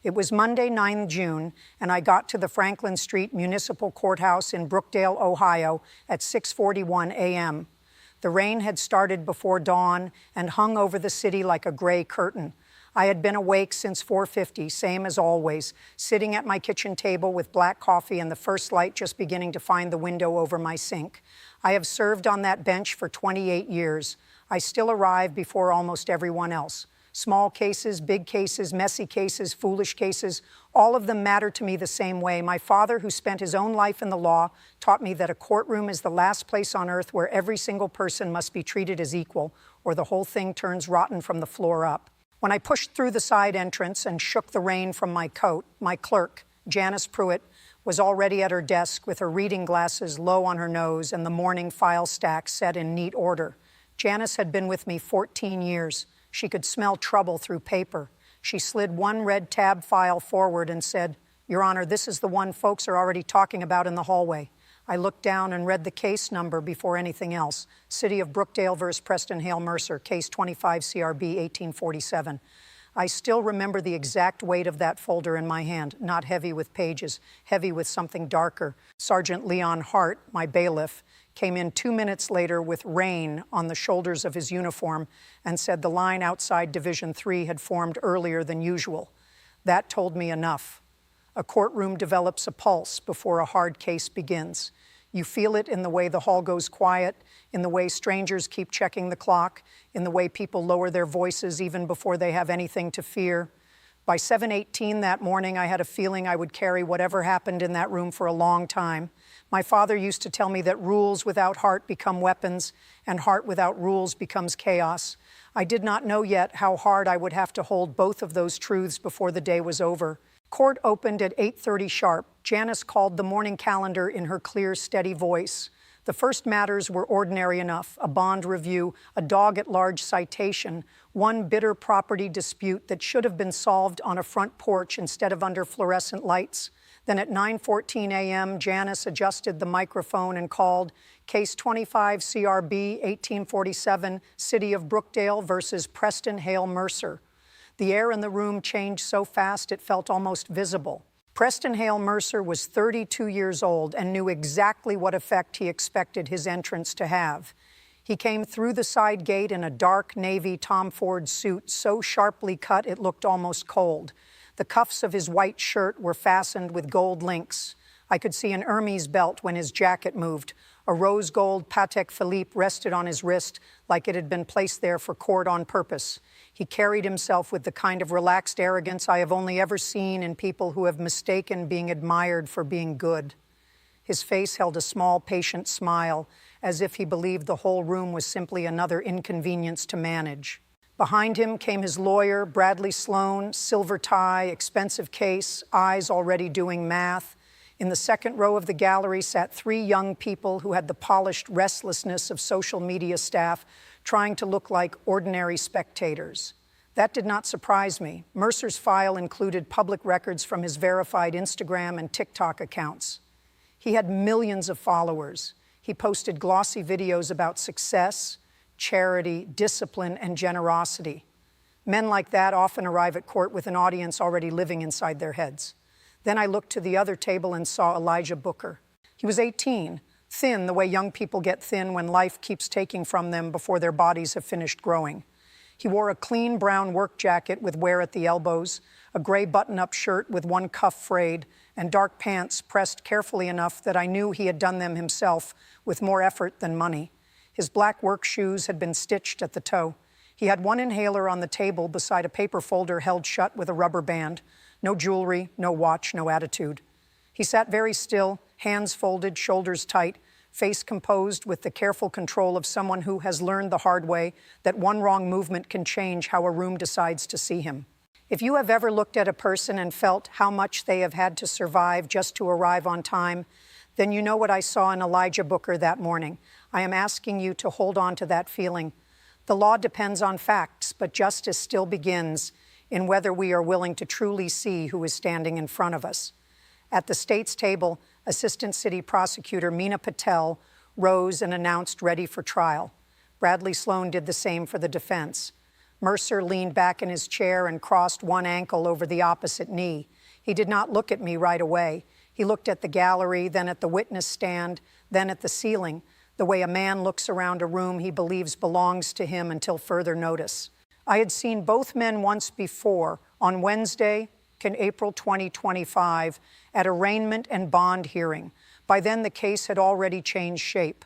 It was Monday, 9 June, and I got to the Franklin Street Municipal Courthouse in Brookdale, Ohio, at 6:41 a.m. The rain had started before dawn and hung over the city like a gray curtain. I had been awake since 4:50, same as always, sitting at my kitchen table with black coffee and the first light just beginning to find the window over my sink. I have served on that bench for 28 years. I still arrive before almost everyone else. Small cases, big cases, messy cases, foolish cases, all of them matter to me the same way. My father, who spent his own life in the law, taught me that a courtroom is the last place on earth where every single person must be treated as equal, or the whole thing turns rotten from the floor up. When I pushed through the side entrance and shook the rain from my coat, my clerk, Janice Pruitt, was already at her desk with her reading glasses low on her nose and the morning file stack set in neat order. Janice had been with me 14 years. She could smell trouble through paper. She slid one red tab file forward and said, "Your Honor, this is the one folks are already talking about in the hallway." I looked down and read the case number before anything else. City of Brookdale versus Preston Hale Mercer, case 25 CRB 1847. I still remember the exact weight of that folder in my hand, not heavy with pages, heavy with something darker. Sergeant Leon Hart, my bailiff, came in 2 minutes later with rain on the shoulders of his uniform and said the line outside Division 3 had formed earlier than usual. That told me enough. A courtroom develops a pulse before a hard case begins. You feel it in the way the hall goes quiet, in the way strangers keep checking the clock, in the way people lower their voices even before they have anything to fear. By 7:18 that morning, I had a feeling I would carry whatever happened in that room for a long time. My father used to tell me that rules without heart become weapons, and heart without rules becomes chaos. I did not know yet how hard I would have to hold both of those truths before the day was over. Court opened at 8:30 sharp. Janice called the morning calendar in her clear, steady voice. The first matters were ordinary enough: a bond review, a dog-at-large citation, one bitter property dispute that should have been solved on a front porch instead of under fluorescent lights. Then at 9:14 a.m., Janice adjusted the microphone and called Case 25 CRB 1847, City of Brookdale versus Preston Hale Mercer. The air in the room changed so fast it felt almost visible. Preston Hale Mercer was 32 years old and knew exactly what effect he expected his entrance to have. He came through the side gate in a dark navy Tom Ford suit so sharply cut it looked almost cold. The cuffs of his white shirt were fastened with gold links. I could see an Hermes belt when his jacket moved. A rose gold Patek Philippe rested on his wrist like it had been placed there for court on purpose. He carried himself with the kind of relaxed arrogance I have only ever seen in people who have mistaken being admired for being good. His face held a small, patient smile, as if he believed the whole room was simply another inconvenience to manage. Behind him came his lawyer, Bradley Sloan, silver tie, expensive case, eyes already doing math. In the second row of the gallery sat 3 young people who had the polished restlessness of social media staff trying to look like ordinary spectators. That did not surprise me. Mercer's file included public records from his verified Instagram and TikTok accounts. He had millions of followers. He posted glossy videos about success, charity, discipline, and generosity. Men like that often arrive at court with an audience already living inside their heads. Then I looked to the other table and saw Elijah Booker. He was 18, thin the way young people get thin when life keeps taking from them before their bodies have finished growing. He wore a clean brown work jacket with wear at the elbows, a gray button-up shirt with one cuff frayed, and dark pants pressed carefully enough that I knew he had done them himself with more effort than money. His black work shoes had been stitched at the toe. He had one inhaler on the table beside a paper folder held shut with a rubber band. No jewelry, no watch, no attitude. He sat very still, hands folded, shoulders tight, face composed with the careful control of someone who has learned the hard way that one wrong movement can change how a room decides to see him. If you have ever looked at a person and felt how much they have had to survive just to arrive on time, then you know what I saw in Elijah Booker that morning. I am asking you to hold on to that feeling. The law depends on facts, but justice still begins in whether we are willing to truly see who is standing in front of us. At the state's table, Assistant City Prosecutor Meena Patel rose and announced ready for trial. Bradley Sloan did the same for the defense. Mercer leaned back in his chair and crossed one ankle over the opposite knee. He did not look at me right away. He looked at the gallery, then at the witness stand, then at the ceiling, the way a man looks around a room he believes belongs to him until further notice. I had seen both men once before, on Wednesday, in April 2025, at arraignment and bond hearing. By then, the case had already changed shape.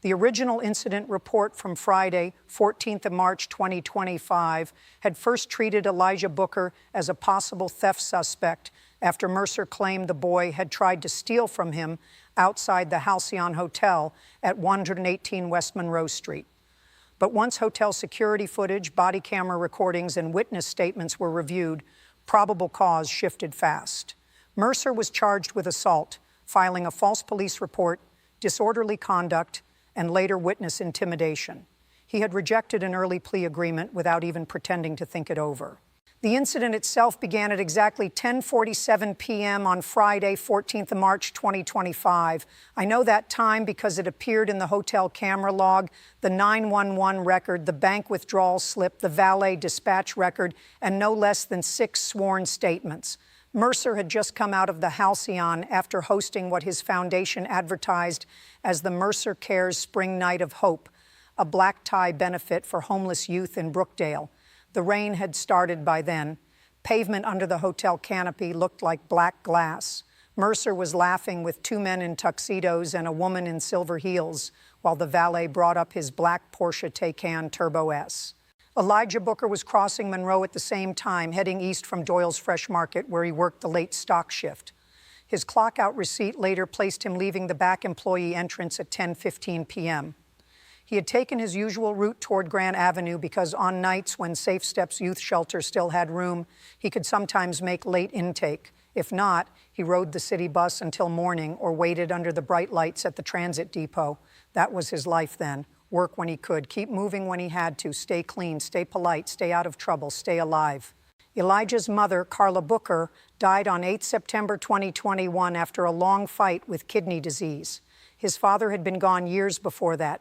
The original incident report from Friday, 14th of March 2025, had first treated Elijah Booker as a possible theft suspect after Mercer claimed the boy had tried to steal from him outside the Halcyon Hotel at 118 West Monroe Street. But once hotel security footage, body camera recordings, and witness statements were reviewed, probable cause shifted fast. Mercer was charged with assault, filing a false police report, disorderly conduct, and later witness intimidation. He had rejected an early plea agreement without even pretending to think it over. The incident itself began at exactly 10:47 p.m. on Friday, 14th of March 2025. I know that time because it appeared in the hotel camera log, the 911 record, the bank withdrawal slip, the valet dispatch record, and no less than 6 sworn statements. Mercer had just come out of the Halcyon after hosting what his foundation advertised as the Mercer Cares Spring Night of Hope, a black tie benefit for homeless youth in Brookdale. The rain had started by then. Pavement under the hotel canopy looked like black glass. Mercer was laughing with 2 men in tuxedos and a woman in silver heels, while the valet brought up his black Porsche Taycan Turbo S. Elijah Booker was crossing Monroe at the same time, heading east from Doyle's Fresh Market, where he worked the late stock shift. His clock-out receipt later placed him leaving the back employee entrance at 10:15 p.m. He had taken his usual route toward Grand Avenue because on nights when Safe Steps Youth Shelter still had room, he could sometimes make late intake. If not, he rode the city bus until morning or waited under the bright lights at the transit depot. That was his life then. Work when he could, keep moving when he had to, stay clean, stay polite, stay out of trouble, stay alive. Elijah's mother, Carla Booker, died on 8 September 2021 after a long fight with kidney disease. His father had been gone years before that.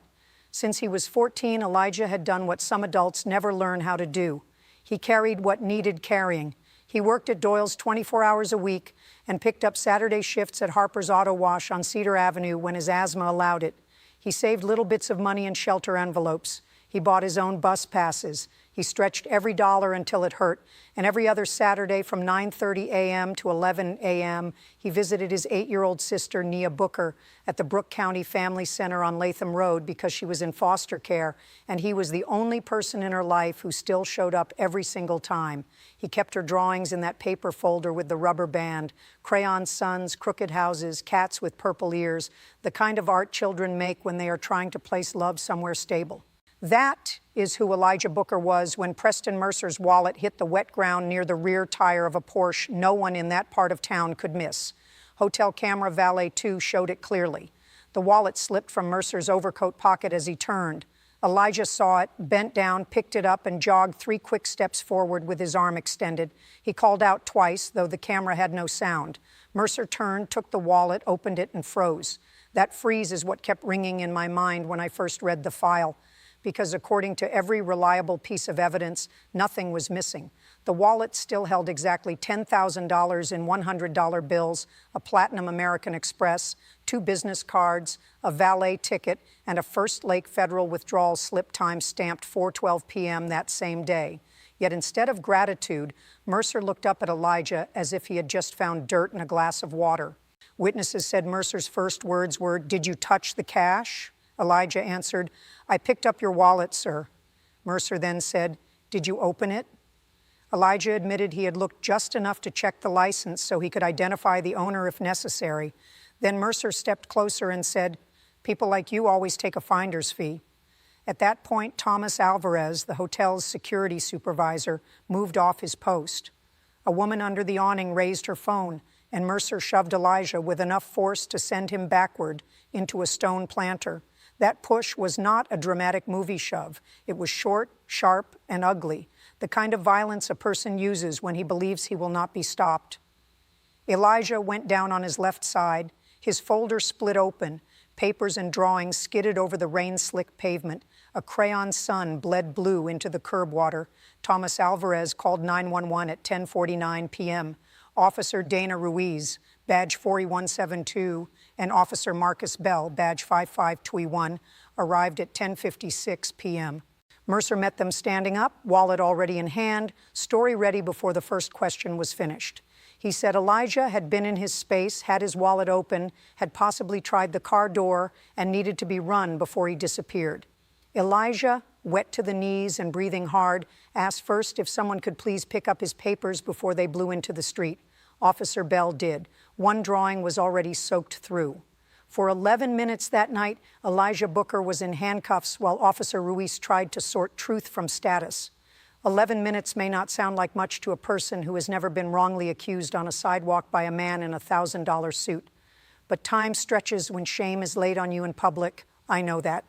Since he was 14, Elijah had done what some adults never learn how to do. He carried what needed carrying. He worked at Doyle's 24 hours a week and picked up Saturday shifts at Harper's Auto Wash on Cedar Avenue when his asthma allowed it. He saved little bits of money in shelter envelopes. He bought his own bus passes. He stretched every dollar until it hurt. And every other Saturday from 9:30 a.m. to 11 a.m., he visited his 8-year-old sister, Nia Booker, at the Brooke County Family Center on Latham Road because she was in foster care, and he was the only person in her life who still showed up every single time. He kept her drawings in that paper folder with the rubber band, crayon suns, crooked houses, cats with purple ears, the kind of art children make when they are trying to place love somewhere stable. That is who Elijah Booker was when Preston Mercer's wallet hit the wet ground near the rear tire of a Porsche no one in that part of town could miss. Hotel camera valet 2 showed it clearly. The wallet slipped from Mercer's overcoat pocket as he turned. Elijah saw it, bent down, picked it up, and jogged 3 quick steps forward with his arm extended. He called out twice, though the camera had no sound. Mercer turned, took the wallet, opened it, and froze. That freeze is what kept ringing in my mind when I first read the file, because according to every reliable piece of evidence, nothing was missing. The wallet still held exactly $10,000 in $100 bills, a Platinum American Express, 2 business cards, a valet ticket, and a First Lake Federal withdrawal slip time stamped 4:12 p.m. that same day. Yet instead of gratitude, Mercer looked up at Elijah as if he had just found dirt in a glass of water. Witnesses said Mercer's first words were, "Did you touch the cash?" Elijah answered, "I picked up your wallet, sir." Mercer then said, "Did you open it?" Elijah admitted he had looked just enough to check the license so he could identify the owner if necessary. Then Mercer stepped closer and said, "People like you always take a finder's fee." At that point, Thomas Alvarez, the hotel's security supervisor, moved off his post. A woman under the awning raised her phone, and Mercer shoved Elijah with enough force to send him backward into a stone planter. That push was not a dramatic movie shove. It was short, sharp, and ugly, the kind of violence a person uses when he believes he will not be stopped. Elijah went down on his left side. His folder split open. Papers and drawings skidded over the rain-slick pavement. A crayon sun bled blue into the curb water. Thomas Alvarez called 911 at 10:49 p.m. Officer Dana Ruiz, badge 4172, and Officer Marcus Bell, badge 5521, arrived at 10:56 p.m. Mercer met them standing up, wallet already in hand, story ready before the first question was finished. He said Elijah had been in his space, had his wallet open, had possibly tried the car door, and needed to be run before he disappeared. Elijah, wet to the knees and breathing hard, asked first if someone could please pick up his papers before they blew into the street. Officer Bell did. One drawing was already soaked through. For 11 minutes that night, Elijah Booker was in handcuffs while Officer Ruiz tried to sort truth from status. 11 minutes may not sound like much to a person who has never been wrongly accused on a sidewalk by a man in a $1,000 suit. But time stretches when shame is laid on you in public. I know that.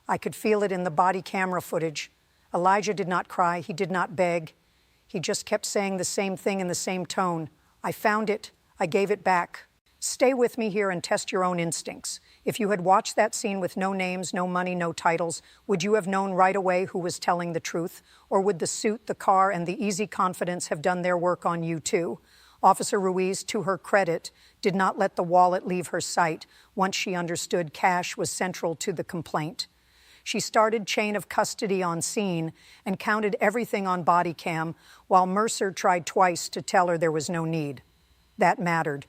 I could feel it in the body camera footage. Elijah did not cry. He did not beg. He just kept saying the same thing in the same tone. I found it. I gave it back. Stay with me here and test your own instincts. If you had watched that scene with no names, no money, no titles, would you have known right away who was telling the truth? Or would the suit, the car, and the easy confidence have done their work on you too? Officer Ruiz, to her credit, did not let the wallet leave her sight once she understood cash was central to the complaint. She started chain of custody on scene and counted everything on body cam, while Mercer tried twice to tell her there was no need. That mattered.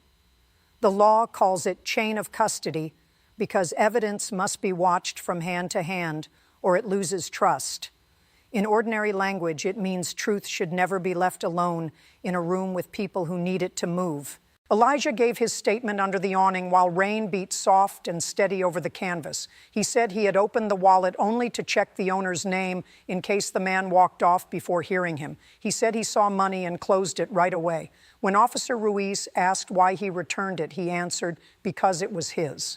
The law calls it chain of custody because evidence must be watched from hand to hand or it loses trust. In ordinary language, it means truth should never be left alone in a room with people who need it to move. Elijah gave his statement under the awning while rain beat soft and steady over the canvas. He said he had opened the wallet only to check the owner's name in case the man walked off before hearing him. He said he saw money and closed it right away. When Officer Ruiz asked why he returned it, he answered, because it was his.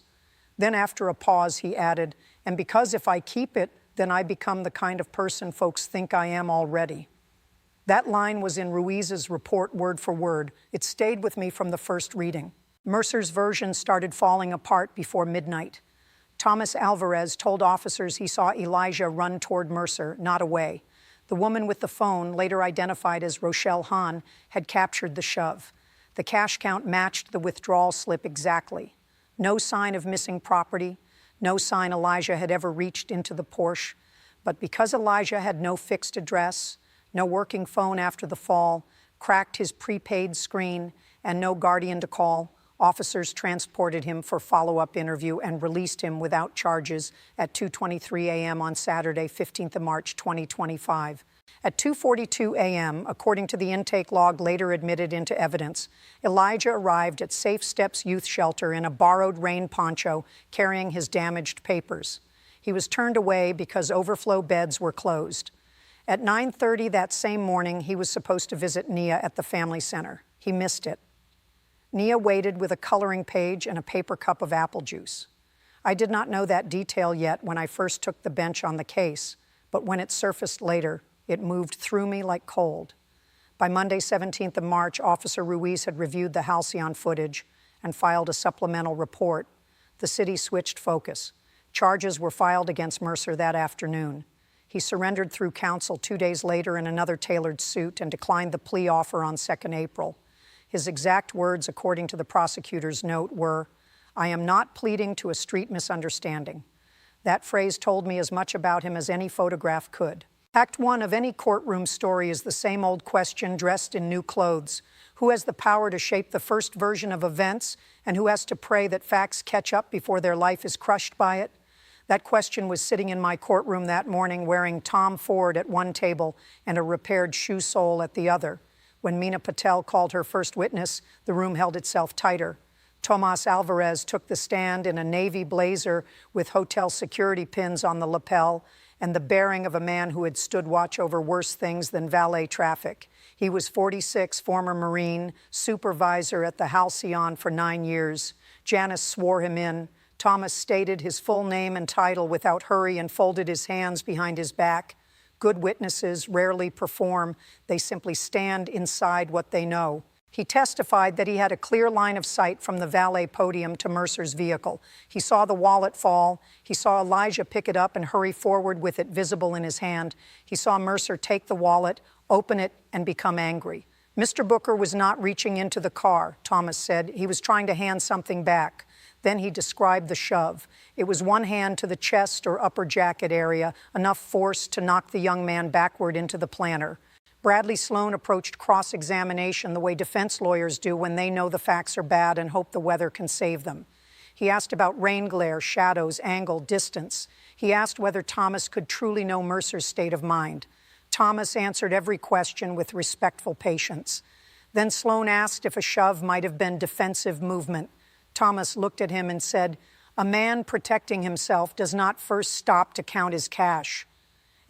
Then after a pause, he added, and because if I keep it, then I become the kind of person folks think I am already. That line was in Ruiz's report word for word. It stayed with me from the first reading. Mercer's version started falling apart before midnight. Thomas Alvarez told officers he saw Elijah run toward Mercer, not away. The woman with the phone, later identified as Rochelle Hahn, had captured the shove. The cash count matched the withdrawal slip exactly. No sign of missing property, no sign Elijah had ever reached into the Porsche. But because Elijah had no fixed address, no working phone after the fall, cracked his prepaid screen, and no guardian to call, officers transported him for follow-up interview and released him without charges at 2:23 a.m. on Saturday, 15th of March, 2025. At 2:42 a.m., according to the intake log later admitted into evidence, Elijah arrived at Safe Steps Youth Shelter in a borrowed rain poncho carrying his damaged papers. He was turned away because overflow beds were closed. At 9:30 that same morning, he was supposed to visit Nia at the family center. He missed it. Nia waited with a coloring page and a paper cup of apple juice. I did not know that detail yet when I first took the bench on the case, but when it surfaced later, it moved through me like cold. By Monday, 17th of March, Officer Ruiz had reviewed the Halcyon footage and filed a supplemental report. The city switched focus. Charges were filed against Mercer that afternoon. He surrendered through counsel 2 days later in another tailored suit and declined the plea offer on 2nd April. His exact words, according to the prosecutor's note, were, "I am not pleading to a street misunderstanding." That phrase told me as much about him as any photograph could. Act 1 of any courtroom story is the same old question dressed in new clothes. Who has the power to shape the first version of events, and who has to pray that facts catch up before their life is crushed by it? That question was sitting in my courtroom that morning wearing Tom Ford at one table and a repaired shoe sole at the other. When Meena Patel called her first witness, the room held itself tighter. Tomas Alvarez took the stand in a navy blazer with hotel security pins on the lapel and the bearing of a man who had stood watch over worse things than valet traffic. He was 46, former Marine, supervisor at the Halcyon for 9 years. Janice swore him in. Thomas stated his full name and title without hurry and folded his hands behind his back. Good witnesses rarely perform. They simply stand inside what they know. He testified that he had a clear line of sight from the valet podium to Mercer's vehicle. He saw the wallet fall. He saw Elijah pick it up and hurry forward with it visible in his hand. He saw Mercer take the wallet, open it, and become angry. Mr. Booker was not reaching into the car, Thomas said. He was trying to hand something back. Then he described the shove. It was one hand to the chest or upper jacket area, enough force to knock the young man backward into the planter. Bradley Sloan approached cross-examination the way defense lawyers do when they know the facts are bad and hope the weather can save them. He asked about rain glare, shadows, angle, distance. He asked whether Thomas could truly know Mercer's state of mind. Thomas answered every question with respectful patience. Then Sloan asked if a shove might have been defensive movement. Thomas looked at him and said, "A man protecting himself does not first stop to count his cash."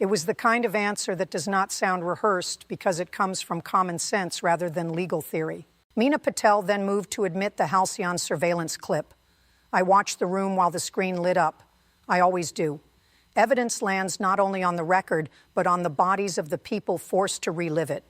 It was the kind of answer that does not sound rehearsed because it comes from common sense rather than legal theory. Meena Patel then moved to admit the Halcyon surveillance clip. I watched the room while the screen lit up. I always do. Evidence lands not only on the record, but on the bodies of the people forced to relive it.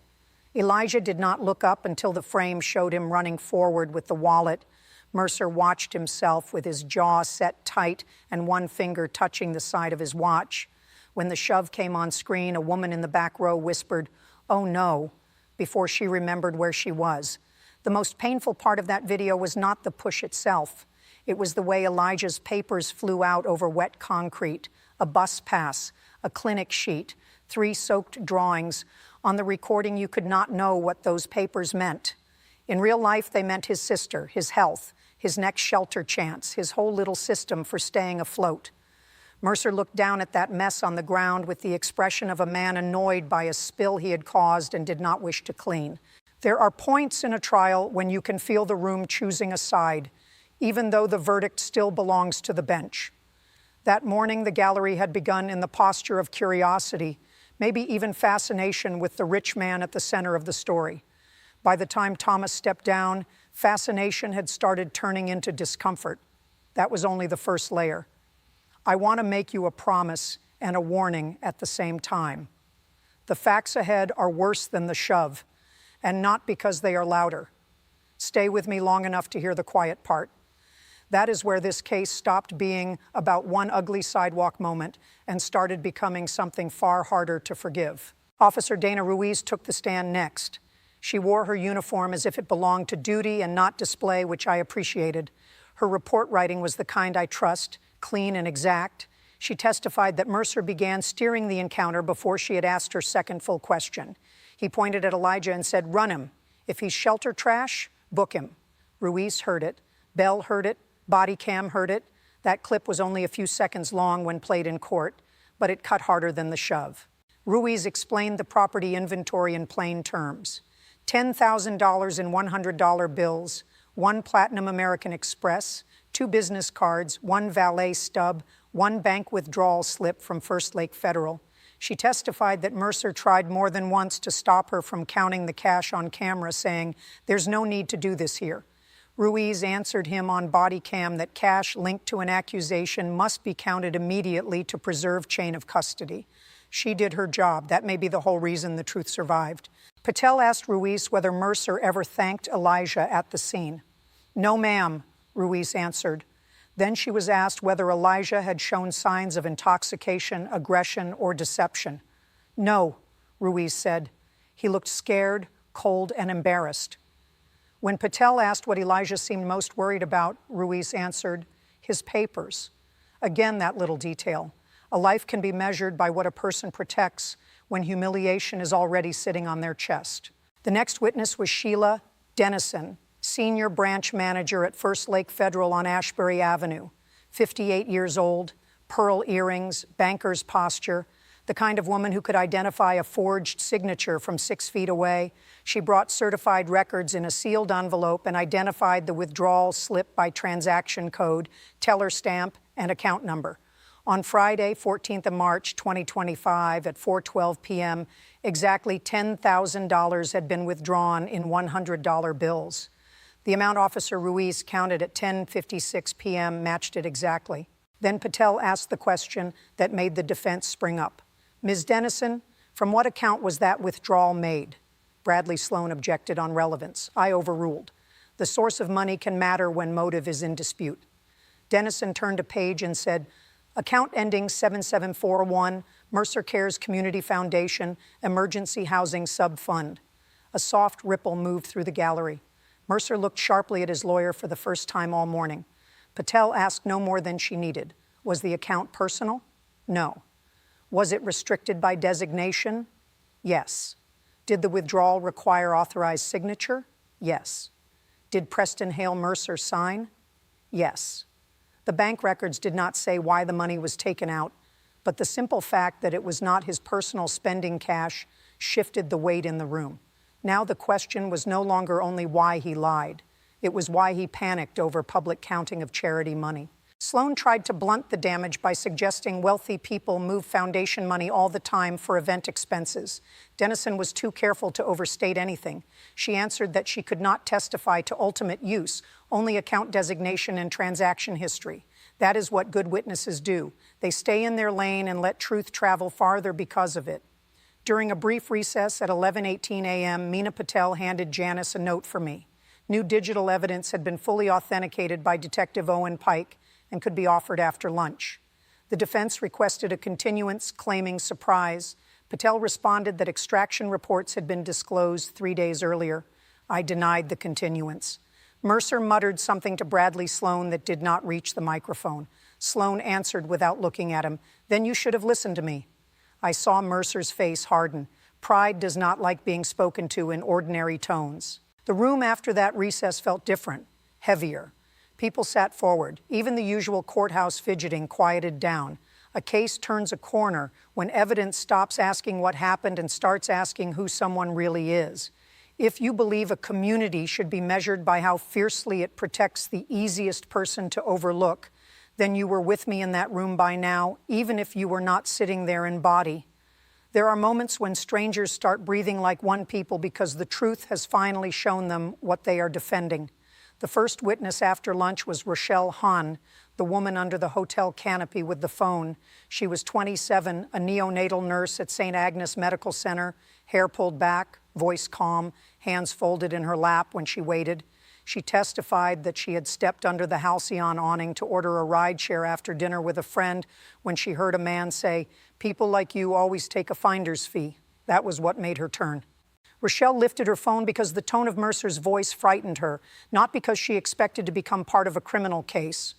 Elijah did not look up until the frame showed him running forward with the wallet. Mercer watched himself with his jaw set tight and one finger touching the side of his watch. When the shove came on screen, a woman in the back row whispered, "Oh no," before she remembered where she was. The most painful part of that video was not the push itself. It was the way Elijah's papers flew out over wet concrete, a bus pass, a clinic sheet, 3 soaked drawings. On the recording, you could not know what those papers meant. In real life, they meant his sister, his health, his next shelter chance, his whole little system for staying afloat. Mercer looked down at that mess on the ground with the expression of a man annoyed by a spill he had caused and did not wish to clean. There are points in a trial when you can feel the room choosing a side, even though the verdict still belongs to the bench. That morning, the gallery had begun in the posture of curiosity, maybe even fascination with the rich man at the center of the story. By the time Thomas stepped down, fascination had started turning into discomfort. That was only the first layer. I want to make you a promise and a warning at the same time. The facts ahead are worse than the shove, and not because they are louder. Stay with me long enough to hear the quiet part. That is where this case stopped being about one ugly sidewalk moment and started becoming something far harder to forgive. Officer Dana Ruiz took the stand next. She wore her uniform as if it belonged to duty and not display, which I appreciated. Her report writing was the kind I trust, clean and exact. She testified that Mercer began steering the encounter before she had asked her second full question. He pointed at Elijah and said, "Run him. If he's shelter trash, book him." Ruiz heard it. Bell heard it. Body cam heard it. That clip was only a few seconds long when played in court, but it cut harder than the shove. Ruiz explained the property inventory in plain terms. $10,000 in $100 bills, 1 Platinum American Express, 2 business cards, 1 valet stub, 1 bank withdrawal slip from First Lake Federal. She testified that Mercer tried more than once to stop her from counting the cash on camera, saying, "There's no need to do this here." Ruiz answered him on body cam that cash linked to an accusation must be counted immediately to preserve chain of custody. She did her job. That may be the whole reason the truth survived. Patel asked Ruiz whether Mercer ever thanked Elijah at the scene. "No, ma'am," Ruiz answered. Then she was asked whether Elijah had shown signs of intoxication, aggression, or deception. "No," Ruiz said. He looked scared, cold, and embarrassed. When Patel asked what Elijah seemed most worried about, Ruiz answered, "His papers." Again, that little detail. A life can be measured by what a person protects when humiliation is already sitting on their chest. The next witness was Sheila Dennison, senior branch manager at First Lake Federal on Ashbury Avenue, 58 years old, pearl earrings, banker's posture, the kind of woman who could identify a forged signature from 6 feet away. She brought certified records in a sealed envelope and identified the withdrawal slip by transaction code, teller stamp, and account number. On Friday, 14th of March, 2025, at 4:12 p.m., exactly $10,000 had been withdrawn in $100 bills. The amount Officer Ruiz counted at 10:56 p.m. matched it exactly. Then Patel asked the question that made the defense spring up. "Ms. Dennison, from what account was that withdrawal made?" Bradley Sloan objected on relevance. I overruled. The source of money can matter when motive is in dispute. Dennison turned a page and said, account ending 7741, Mercer Cares Community Foundation, Emergency Housing Sub-Fund. A soft ripple moved through the gallery. Mercer looked sharply at his lawyer for the first time all morning. Patel asked no more than she needed. Was the account personal? No. Was it restricted by designation? Yes. Did the withdrawal require authorized signature? Yes. Did Preston Hale Mercer sign? Yes. The bank records did not say why the money was taken out, but the simple fact that it was not his personal spending cash shifted the weight in the room. Now the question was no longer only why he lied. It was why he panicked over public counting of charity money. Sloan tried to blunt the damage by suggesting wealthy people move foundation money all the time for event expenses. Dennison was too careful to overstate anything. She answered that she could not testify to ultimate use, only account designation and transaction history. That is what good witnesses do. They stay in their lane and let truth travel farther because of it. During a brief recess at 11:18 a.m., Meena Patel handed Janice a note for me. New digital evidence had been fully authenticated by Detective Owen Pike and could be offered after lunch. The defense requested a continuance, claiming surprise. Patel responded that extraction reports had been disclosed 3 days earlier. I denied the continuance. Mercer muttered something to Bradley Sloan that did not reach the microphone. Sloan answered without looking at him, "Then you should have listened to me." I saw Mercer's face harden. Pride does not like being spoken to in ordinary tones. The room after that recess felt different, heavier. People sat forward. Even the usual courthouse fidgeting quieted down. A case turns a corner when evidence stops asking what happened and starts asking who someone really is. If you believe a community should be measured by how fiercely it protects the easiest person to overlook, then you were with me in that room by now, even if you were not sitting there in body. There are moments when strangers start breathing like one people because the truth has finally shown them what they are defending. The first witness after lunch was Rochelle Hahn, the woman under the hotel canopy with the phone. She was 27, a neonatal nurse at St. Agnes Medical Center, hair pulled back, voice calm, hands folded in her lap when she waited. She testified that she had stepped under the Halcyon awning to order a rideshare after dinner with a friend when she heard a man say, "People like you always take a finder's fee." That was what made her turn. Rochelle lifted her phone because the tone of Mercer's voice frightened her, not because she expected to become part of a criminal case.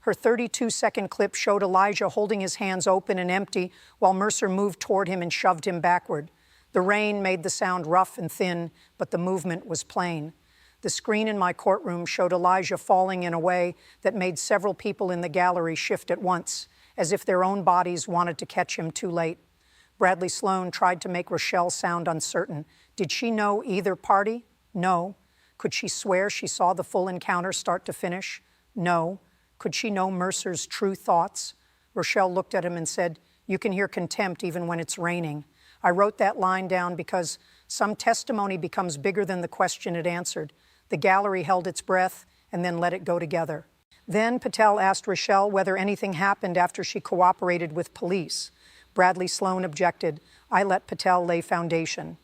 Her 32-second clip showed Elijah holding his hands open and empty while Mercer moved toward him and shoved him backward. The rain made the sound rough and thin, but the movement was plain. The screen in my courtroom showed Elijah falling in a way that made several people in the gallery shift at once, as if their own bodies wanted to catch him too late. Bradley Sloan tried to make Rochelle sound uncertain. Did she know either party? No. Could she swear she saw the full encounter start to finish? No. Could she know Mercer's true thoughts? Rochelle looked at him and said, "You can hear contempt even when it's raining." I wrote that line down because some testimony becomes bigger than the question it answered. The gallery held its breath and then let it go together. Then Patel asked Rochelle whether anything happened after she cooperated with police. Bradley Sloan objected. I let Patel lay foundation.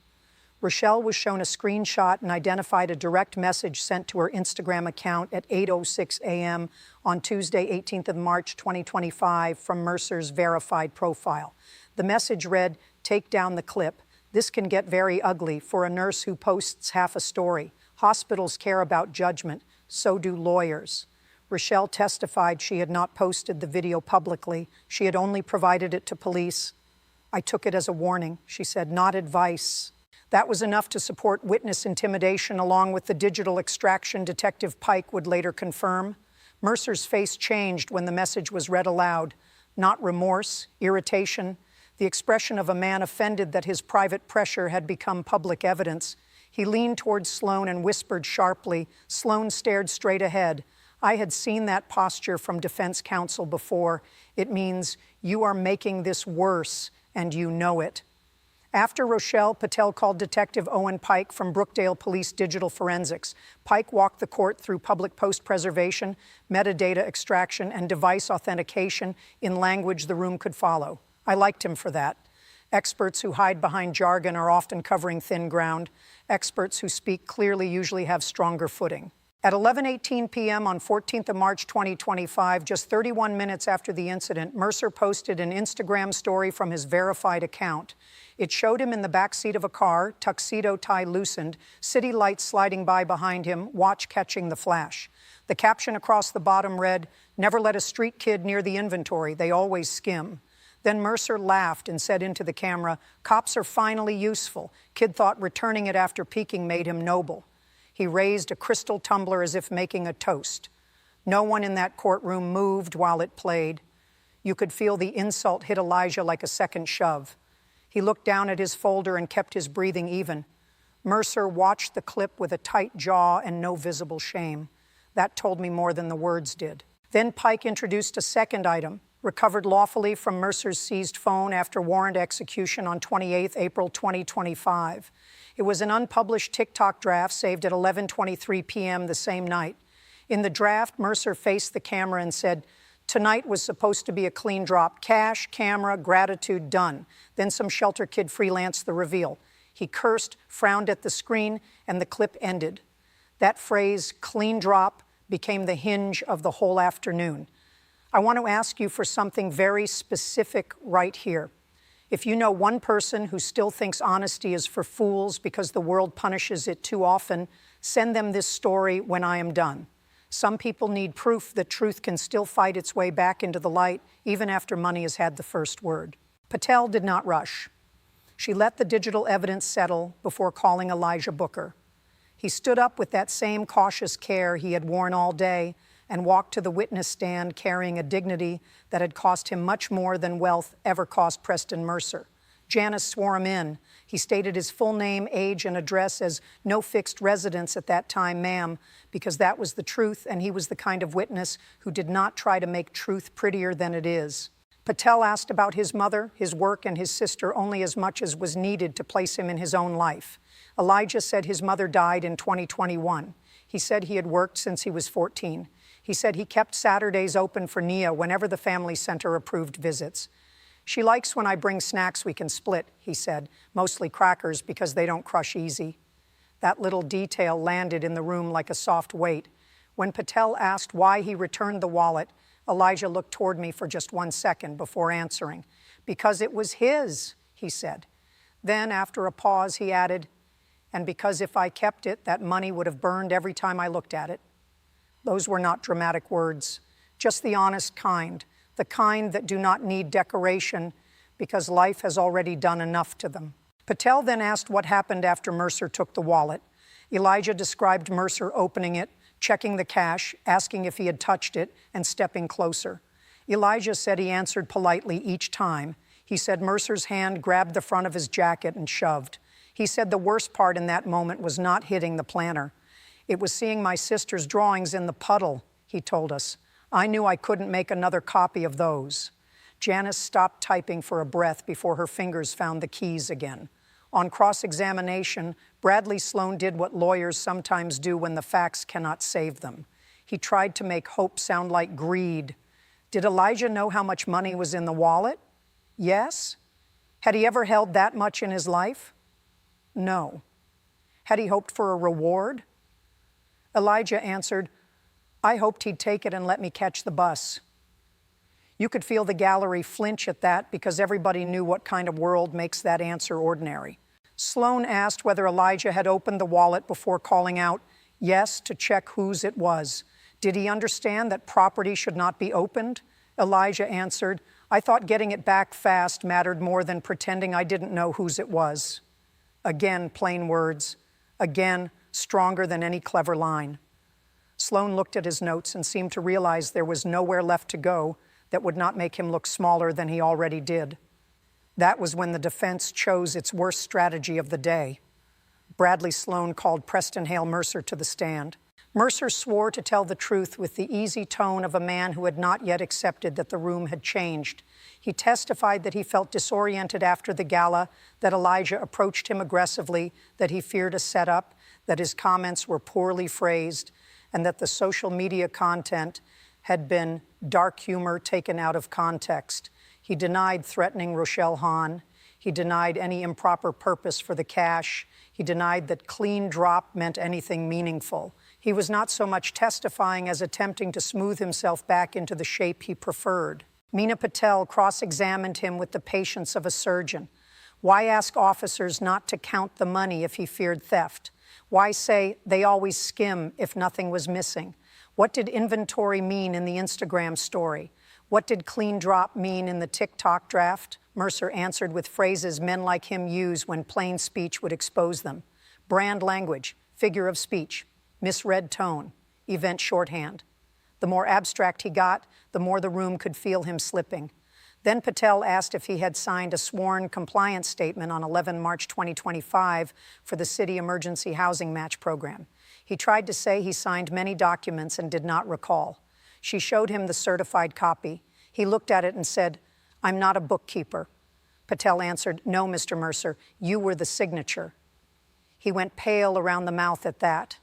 Rochelle was shown a screenshot and identified a direct message sent to her Instagram account at 8:06 a.m. on Tuesday, 18th of March, 2025, from Mercer's verified profile. The message read, "Take down the clip. This can get very ugly for a nurse who posts half a story. Hospitals care about judgment. So do lawyers." Rochelle testified she had not posted the video publicly. She had only provided it to police. "I took it as a warning," she said, "not advice." That was enough to support witness intimidation, along with the digital extraction Detective Pike would later confirm. Mercer's face changed when the message was read aloud. Not remorse, irritation, the expression of a man offended that his private pressure had become public evidence. He leaned towards Sloan and whispered sharply. Sloan stared straight ahead. I had seen that posture from defense counsel before. It means, you are making this worse, and you know it. After Rochelle, Patel called Detective Owen Pike from Brookdale Police Digital Forensics. Pike walked the court through public post-preservation, metadata extraction, and device authentication in language the room could follow. I liked him for that. Experts who hide behind jargon are often covering thin ground. Experts who speak clearly usually have stronger footing. At 11:18 p.m. on 14th of March 2025, just 31 minutes after the incident, Mercer posted an Instagram story from his verified account. It showed him in the backseat of a car, tuxedo tie loosened, city lights sliding by behind him, watch catching the flash. The caption across the bottom read, "Never let a street kid near the inventory, they always skim." Then Mercer laughed and said into the camera, "Cops are finally useful. Kid thought returning it after peeking made him noble." He raised a crystal tumbler as if making a toast. No one in that courtroom moved while it played. You could feel the insult hit Elijah like a second shove. He looked down at his folder and kept his breathing even. Mercer watched the clip with a tight jaw and no visible shame. That told me more than the words did. Then Pike introduced a second item, recovered lawfully from Mercer's seized phone after warrant execution on 28 April 2025. It was an unpublished TikTok draft saved at 11:23 p.m. the same night. In the draft, Mercer faced the camera and said, "Tonight was supposed to be a clean drop. Cash, camera, gratitude, done." Then some shelter kid freelanced the reveal. He cursed, frowned at the screen, and the clip ended. That phrase, clean drop, became the hinge of the whole afternoon. I want to ask you for something very specific right here. If you know one person who still thinks honesty is for fools because the world punishes it too often, send them this story when I am done. Some people need proof that truth can still fight its way back into the light, even after money has had the first word. Patel did not rush. She let the digital evidence settle before calling Elijah Booker. He stood up with that same cautious care he had worn all day and walked to the witness stand carrying a dignity that had cost him much more than wealth ever cost Preston Mercer. Janice swore him in. He stated his full name, age, and address as no fixed residence at that time, ma'am, because that was the truth, and he was the kind of witness who did not try to make truth prettier than it is. Patel asked about his mother, his work, and his sister only as much as was needed to place him in his own life. Elijah said his mother died in 2021. He said he had worked since he was 14. He said he kept Saturdays open for Nia whenever the family center approved visits. "She likes when I bring snacks we can split," he said, "mostly crackers because they don't crush easy." That little detail landed in the room like a soft weight. When Patel asked why he returned the wallet, Elijah looked toward me for just 1 second before answering. "Because it was his," he said. Then, after a pause, he added, "And because if I kept it, that money would have burned every time I looked at it." Those were not dramatic words, just the honest kind, the kind that do not need decoration because life has already done enough to them. Patel then asked what happened after Mercer took the wallet. Elijah described Mercer opening it, checking the cash, asking if he had touched it, and stepping closer. Elijah said he answered politely each time. He said Mercer's hand grabbed the front of his jacket and shoved. He said the worst part in that moment was not hitting the planner. "It was seeing my sister's drawings in the puddle," he told us. "I knew I couldn't make another copy of those." Janice stopped typing for a breath before her fingers found the keys again. On cross-examination, Bradley Sloan did what lawyers sometimes do when the facts cannot save them. He tried to make hope sound like greed. Did Elijah know how much money was in the wallet? Yes. Had he ever held that much in his life? No. Had he hoped for a reward? Elijah answered, "I hoped he'd take it and let me catch the bus." You could feel the gallery flinch at that because everybody knew what kind of world makes that answer ordinary. Sloan asked whether Elijah had opened the wallet before calling out, "Yes," to check whose it was. Did he understand that property should not be opened? Elijah answered, "I thought getting it back fast mattered more than pretending I didn't know whose it was." Again, plain words. Again, stronger than any clever line. Sloan looked at his notes and seemed to realize there was nowhere left to go that would not make him look smaller than he already did. That was when the defense chose its worst strategy of the day. Bradley Sloan called Preston Hale Mercer to the stand. Mercer swore to tell the truth with the easy tone of a man who had not yet accepted that the room had changed. He testified that he felt disoriented after the gala, that Elijah approached him aggressively, that he feared a setup, that his comments were poorly phrased, and that the social media content had been dark humor taken out of context. He denied threatening Rochelle Hahn. He denied any improper purpose for the cash. He denied that clean drop meant anything meaningful. He was not so much testifying as attempting to smooth himself back into the shape he preferred. Meena Patel cross-examined him with the patience of a surgeon. Why ask officers not to count the money if he feared theft? Why say they always skim if nothing was missing? What did inventory mean in the Instagram story? What did clean drop mean in the TikTok draft? Mercer answered with phrases men like him use when plain speech would expose them. Brand language, figure of speech, misread tone, event shorthand. The more abstract he got, the more the room could feel him slipping. Then Patel asked if he had signed a sworn compliance statement on 11 March 2025 for the City Emergency Housing Match Program. He tried to say he signed many documents and did not recall. She showed him the certified copy. He looked at it and said, "I'm not a bookkeeper." Patel answered, "No, Mr. Mercer, you were the signature." He went pale around the mouth at that.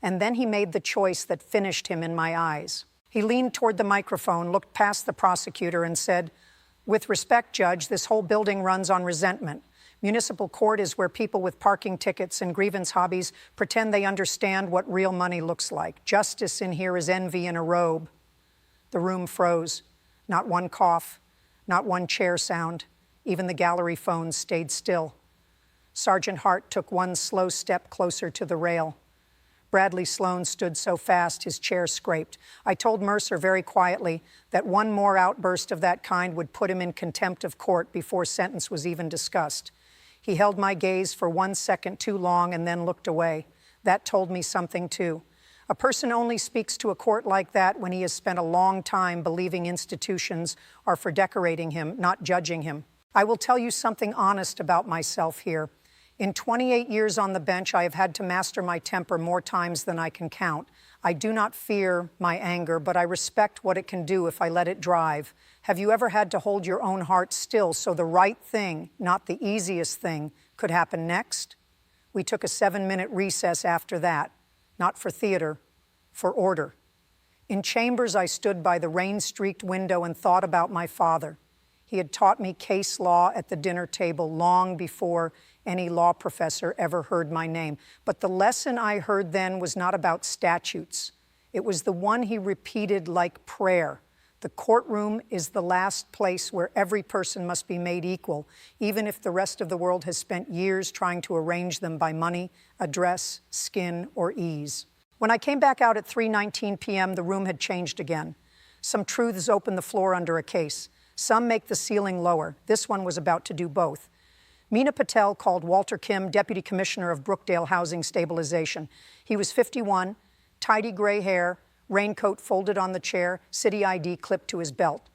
And then he made the choice that finished him in my eyes. He leaned toward the microphone, looked past the prosecutor, and said, "With respect, Judge, this whole building runs on resentment. Municipal court is where people with parking tickets and grievance hobbies pretend they understand what real money looks like. Justice in here is envy in a robe." The room froze. Not one cough, not one chair sound. Even the gallery phones stayed still. Sergeant Hart took one slow step closer to the rail. Bradley Sloan stood so fast his chair scraped. I told Mercer very quietly that one more outburst of that kind would put him in contempt of court before sentence was even discussed. He held my gaze for 1 second too long and then looked away. That told me something too. A person only speaks to a court like that when he has spent a long time believing institutions are for decorating him, not judging him. I will tell you something honest about myself here. In 28 years on the bench, I have had to master my temper more times than I can count. I do not fear my anger, but I respect what it can do if I let it drive. Have you ever had to hold your own heart still so the right thing, not the easiest thing, could happen next? We took a 7-minute recess after that, not for theater, for order. In chambers, I stood by the rain-streaked window and thought about my father. He had taught me case law at the dinner table long before any law professor ever heard my name. But the lesson I heard then was not about statutes. It was the one he repeated like prayer. The courtroom is the last place where every person must be made equal, even if the rest of the world has spent years trying to arrange them by money, address, skin, or ease. When I came back out at 3:19 p.m., the room had changed again. Some truths open the floor under a case. Some make the ceiling lower. This one was about to do both. Meena Patel called Walter Kim, Deputy Commissioner of Brookdale Housing Stabilization. He was 51, tidy gray hair, raincoat folded on the chair, city ID clipped to his belt.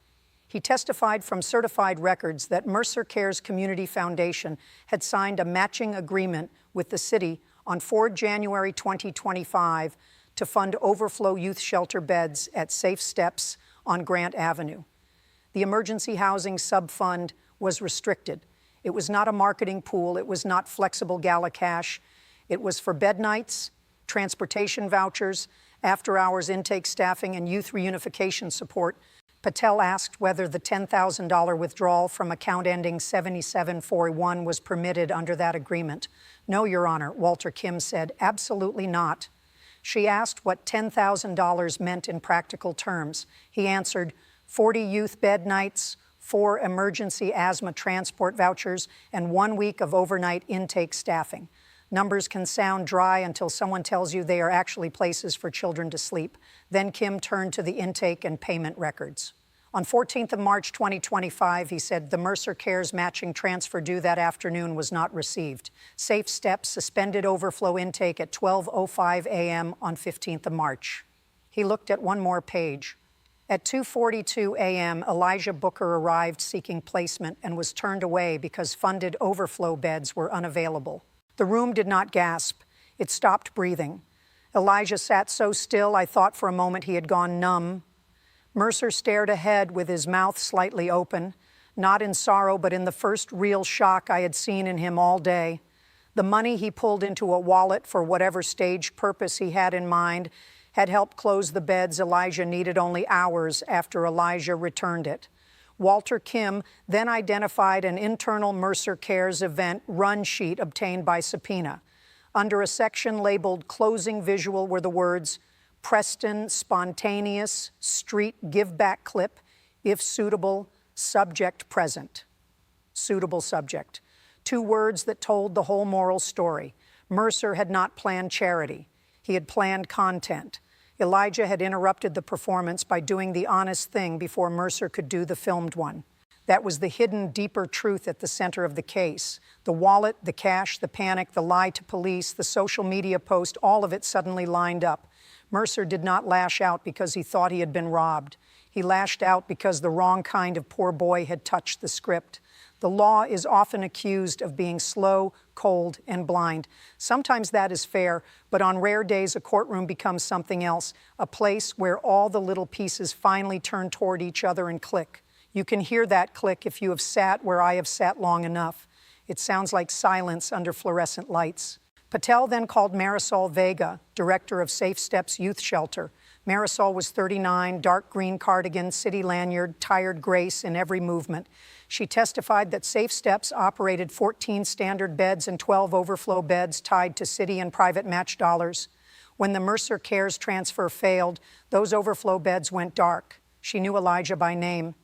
He testified from certified records that Mercer Cares Community Foundation had signed a matching agreement with the city on 4 January 2025 to fund overflow youth shelter beds at Safe Steps on Grant Avenue. The emergency housing subfund was restricted. It was not a marketing pool. It was not flexible gala cash. It was for bed nights, transportation vouchers, after-hours intake staffing, and youth reunification support. Patel asked whether the $10,000 withdrawal from account ending 7741 was permitted under that agreement. "No, Your Honor," Walter Kim said, "absolutely not." She asked what $10,000 meant in practical terms. He answered, 40 youth bed nights, 4 emergency asthma transport vouchers, and 1 week of overnight intake staffing. Numbers can sound dry until someone tells you they are actually places for children to sleep. Then Kim turned to the intake and payment records. On 14th of March 2025, he said the Mercer Cares matching transfer due that afternoon was not received. Safe Steps suspended overflow intake at 12:05 a.m. on 15th of March. He looked at one more page. At 2:42 a.m., Elijah Booker arrived seeking placement and was turned away because funded overflow beds were unavailable. The room did not gasp. It stopped breathing. Elijah sat so still I thought for a moment he had gone numb. Mercer stared ahead with his mouth slightly open, not in sorrow but in the first real shock I had seen in him all day. The money he pulled into a wallet for whatever staged purpose he had in mind had helped close the beds Elijah needed only hours after Elijah returned it. Walter Kim then identified an internal Mercer Cares event run sheet obtained by subpoena. Under a section labeled Closing Visual were the words, Preston Spontaneous Street Give Back Clip, if suitable, subject present. Suitable subject. 2 words that told the whole moral story. Mercer had not planned charity. He had planned content. Elijah had interrupted the performance by doing the honest thing before Mercer could do the filmed one. That was the hidden, deeper truth at the center of the case. The wallet, the cash, the panic, the lie to police, the social media post, all of it suddenly lined up. Mercer did not lash out because he thought he had been robbed. He lashed out because the wrong kind of poor boy had touched the script. The law is often accused of being slow, cold, and blind. Sometimes that is fair, but on rare days, a courtroom becomes something else, a place where all the little pieces finally turn toward each other and click. You can hear that click if you have sat where I have sat long enough. It sounds like silence under fluorescent lights. Patel then called Marisol Vega, director of Safe Steps Youth Shelter. Marisol was 39, dark green cardigan, city lanyard, tired grace in every movement. She testified that Safe Steps operated 14 standard beds and 12 overflow beds tied to city and private match dollars. When the Mercer Cares transfer failed, those overflow beds went dark. She knew Elijah by name.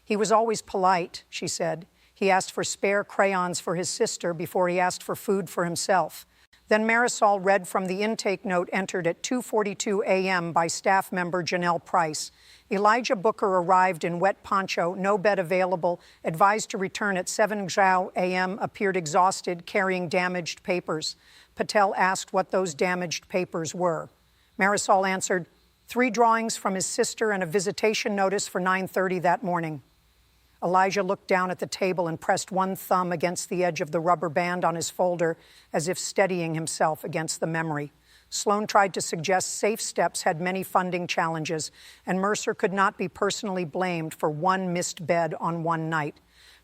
He was always polite, she said. He asked for spare crayons for his sister before he asked for food for himself. Then Marisol read from the intake note entered at 2:42 a.m. by staff member Janelle Price. Elijah Booker arrived in wet poncho, no bed available, advised to return at 7 a.m., appeared exhausted, carrying damaged papers. Patel asked what those damaged papers were. Marisol answered, 3 drawings from his sister and a visitation notice for 9:30 that morning. Elijah looked down at the table and pressed one thumb against the edge of the rubber band on his folder, as if steadying himself against the memory. Sloan tried to suggest Safe Steps had many funding challenges, and Mercer could not be personally blamed for one missed bed on one night.